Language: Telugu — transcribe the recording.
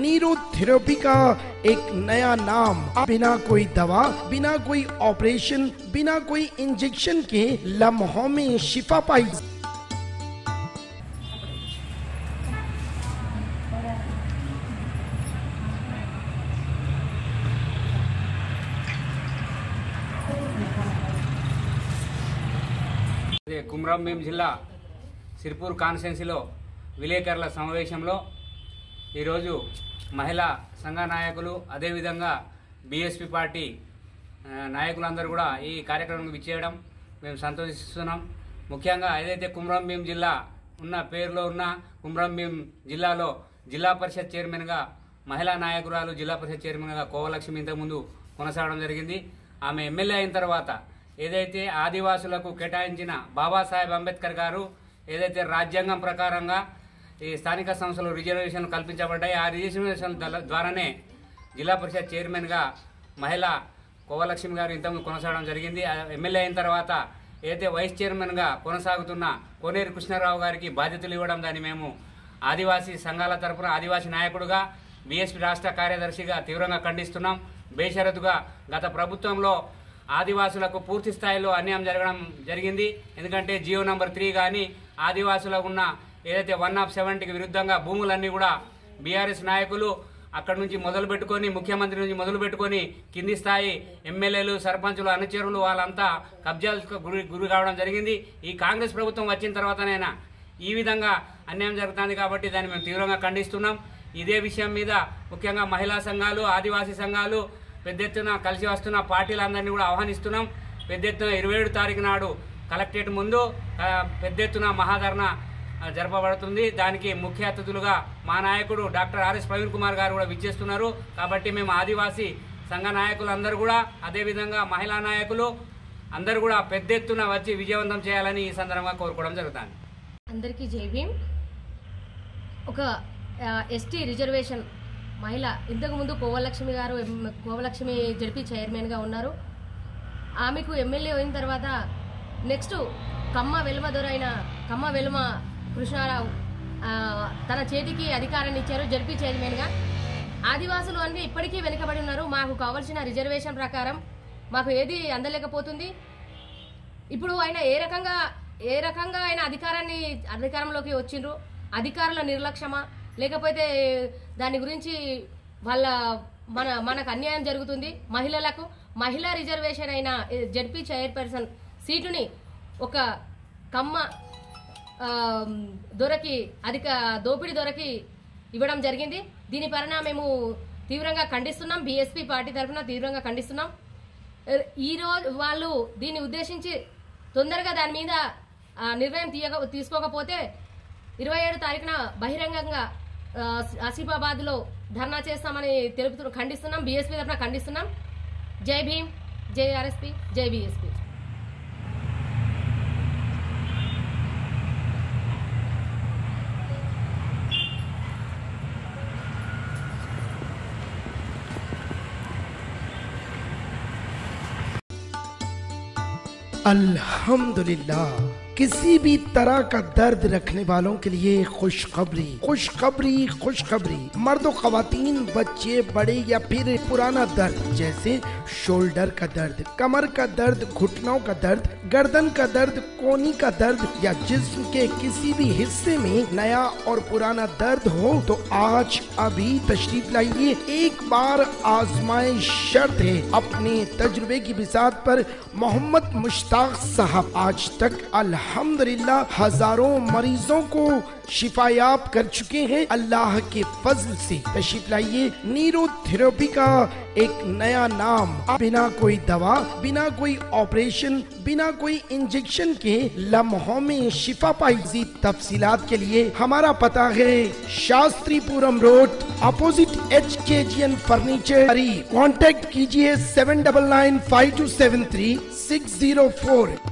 नीरो थेरेपी का एक नया नाम, बिना कोई दवा, बिना कोई ऑपरेशन, बिना कोई इंजेक्शन के लम्हों में शिफा पाई। కుమ్రంభీం జిల్లా సిర్పూర్ కాన్స్టిట్యున్సీలో విలేకరుల సమావేశంలో ఈరోజు మహిళా సంఘ నాయకులు అదేవిధంగా బీఎస్పీ పార్టీ నాయకులందరూ కూడా ఈ కార్యక్రమానికి విచ్చేయడం మేము సంతోషిస్తున్నాం. ముఖ్యంగా ఏదైతే కుమ్రంభీం జిల్లా ఉన్న పేరులో ఉన్న కుమ్రంభీం జిల్లాలో జిల్లా పరిషత్ చైర్మన్గా మహిళా నాయకురాలు జిల్లా పరిషత్ చైర్మన్గా కోవలక్ష్మి ఇంతకుముందు కొనసాగడం జరిగింది. ఆమె ఎమ్మెల్యే అయిన తర్వాత ఏదైతే ఆదివాసులకు కేటాయించిన బాబాసాహెబ్ అంబేద్కర్ గారు ఏదైతే రాజ్యాంగం ప్రకారంగా ఈ స్థానిక సంస్థలు రిజర్వేషన్లు కల్పించబడ్డాయి, ఆ రిజర్వేషన్ ద్వారానే జిల్లా పరిషత్ చైర్మన్గా మహిళా కోవలక్ష్మి గారు ఇంతకుముందు కొనసాగడం జరిగింది. ఎమ్మెల్యే అయిన తర్వాత ఏదైతే వైస్ చైర్మన్గా కొనసాగుతున్న కోనేరు కృష్ణారావు గారికి బాధ్యతలు ఇవ్వడం, దాన్ని మేము ఆదివాసీ సంఘాల తరఫున ఆదివాసీ నాయకుడుగా బీఎస్పీ రాష్ట్ర కార్యదర్శిగా తీవ్రంగా ఖండిస్తున్నాం. బేషరతుగా గత ప్రభుత్వంలో ఆదివాసులకు పూర్తి స్థాయిలో అన్యాయం జరగడం జరిగింది. ఎందుకంటే జియో నంబర్ 3 కానీ ఆదివాసులకు ఉన్న ఏదైతే 170కి విరుద్ధంగా భూములన్నీ కూడా బీఆర్ఎస్ నాయకులు అక్కడి నుంచి మొదలు పెట్టుకొని ముఖ్యమంత్రి నుంచి మొదలు పెట్టుకొని కింది స్థాయి ఎమ్మెల్యేలు, సర్పంచులు, అనుచరులు వాళ్ళంతా కబ్జాలకు గురి కావడం జరిగింది. ఈ కాంగ్రెస్ ప్రభుత్వం వచ్చిన తర్వాతనైనా ఈ విధంగా అన్యాయం జరుగుతుంది కాబట్టి దాన్ని మేము తీవ్రంగా ఖండిస్తున్నాం. ఇదే విషయం మీద ముఖ్యంగా మహిళా సంఘాలు, ఆదివాసీ సంఘాలు పెద్ద ఎత్తున కలిసి వస్తున్న పార్టీలందరినీ కూడా ఆహ్వానిస్తున్నాం. పెద్ద ఎత్తున 27 తారీఖు నాడు కలెక్టరేట్ ముందు పెద్ద ఎత్తున మహాధరణ జరపబడుతుంది. దానికి ముఖ్య అతిథులుగా మా నాయకుడు డాక్టర్ ఆర్ఎస్ ప్రవీణ్ కుమార్ గారు కూడా విచ్చేస్తున్నారు. కాబట్టి మేము ఆదివాసీ సంఘ నాయకులందరూ కూడా అదేవిధంగా మహిళా నాయకులు అందరూ కూడా పెద్ద ఎత్తున వచ్చి విజయవంతం చేయాలని ఈ సందర్భంగా కోరుకోవడం జరుగుతుంది. అందరికీ జై భీమ్. ఒక ఎస్టీ రిజర్వేషన్ మహిళ ఇంతకుముందు కోవలక్ష్మి గారు కోవలక్ష్మి జడ్పీ చైర్మన్గా ఉన్నారు. ఆమెకు ఎమ్మెల్యే అయిన తర్వాత నెక్స్ట్ కమ్మ వెలుమ దొరైన కమ్మ వెలుమ కృష్ణారావు తన చేతికి అధికారాన్ని ఇచ్చారు జడ్పీ చైర్మన్గా. ఆదివాసులు అంటే ఇప్పటికీ వెనుకబడి ఉన్నారు. మాకు కావాల్సిన రిజర్వేషన్ ప్రకారం మాకు ఏది అందలేకపోతుంది. ఇప్పుడు ఆయన ఏ రకంగా ఆయన అధికారంలోకి వచ్చిండ్రు, అధికారుల నిర్లక్ష్యమా లేకపోతే దాని గురించి మనకు అన్యాయం జరుగుతుంది. మహిళా రిజర్వేషన్ అయిన జడ్పీ చైర్పర్సన్ సీటుని ఒక కమ్మ దోపిడీ దొరకి ఇవ్వడం జరిగింది. దీని పరిణామం మేము తీవ్రంగా ఖండిస్తున్నాం. బీఎస్పీ పార్టీ తరఫున తీవ్రంగా ఖండిస్తున్నాం. ఈరోజు వాళ్ళు దీన్ని ఉద్దేశించి తొందరగా దాని మీద నిర్ణయం తీసుకోకపోతే 27 తారీఖున బహిరంగంగా ఆసిఫాబాద్ లో ధర్నా చేస్తామని ఖండిస్తున్నాం. బీఎస్పీ తరఫున ఖండిస్తున్నాం. జై భీమ్, జై ఆర్ఎస్పీ, జై బీఎస్పీ. अल्हम्दुलिल्लाह, किसी भी तरह का दर्द रखने वालों के लिए खुशखबरी खुशखबरी खुशखबरी। मर्द व ख़वातीन, बच्चे, बड़े या फिर पुराना दर्द जैसे शोल्डर का दर्द, कमर का दर्द, घुटनों का दर्द, गर्दन का दर्द, कोहनी का दर्द या जिस्म के किसी भी हिस्से में नया और पुराना दर्द हो तो आज अभी तशरीफ लाइए। एक बार आजमाइश शर्त है। अपने तजुर्बे की बिसात पर मोहम्मद मुश्ताक साहब आज तक अल्हम्दुलिल्लाह हजारों मरीजों को शिफायाब कर चुके हैं अल्लाह के फजल से। तशरीफ लाइए। नीरो थेरेपी का एक नया नाम, बिना कोई दवा, बिना कोई ऑपरेशन, बिना कोई इंजेक्शन के लम्हों में शिफा पाई। तफसीलात के लिए हमारा पता है Shastripuram road, opposite HKGN furniture. Contact कीजिए 7995273604।